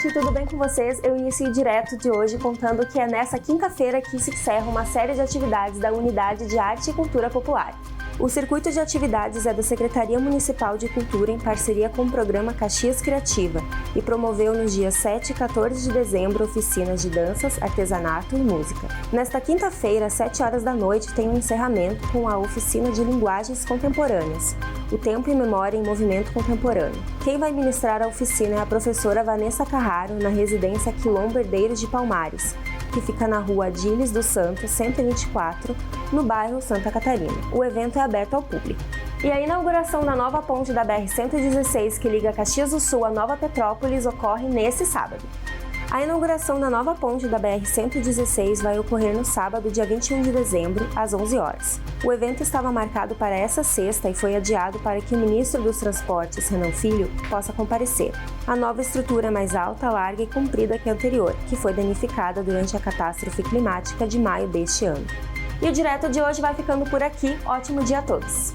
gente, tudo bem com vocês? Eu inicio direto de hoje contando que é nessa quinta-feira que se encerra uma série de atividades da Unidade de Arte e Cultura Popular. O circuito de atividades é da Secretaria Municipal de Cultura em parceria com o programa Caxias Criativa e promoveu nos dias 7 e 14 de dezembro oficinas de danças, artesanato e música. Nesta quinta-feira, às 7 horas da noite, tem um encerramento com a oficina de linguagens contemporâneas, o Tempo e Memória em Movimento Contemporâneo. Quem vai ministrar a oficina é a professora Vanessa Carraro, na residência Quilombo Herdeiros de Palmares, que fica na rua Adílis dos Santos, 124, no bairro Santa Catarina. O evento é aberto ao público. E a inauguração da nova ponte da BR-116, que liga Caxias do Sul a Nova Petrópolis, ocorre nesse sábado. A inauguração da nova ponte da BR-116 vai ocorrer no sábado, dia 21 de dezembro, às 11 horas. O evento estava marcado para essa sexta e foi adiado para que o ministro dos Transportes, Renan Filho, possa comparecer. A nova estrutura é mais alta, larga e comprida que a anterior, que foi danificada durante a catástrofe climática de maio deste ano. E o Direto de hoje vai ficando por aqui. Ótimo dia a todos!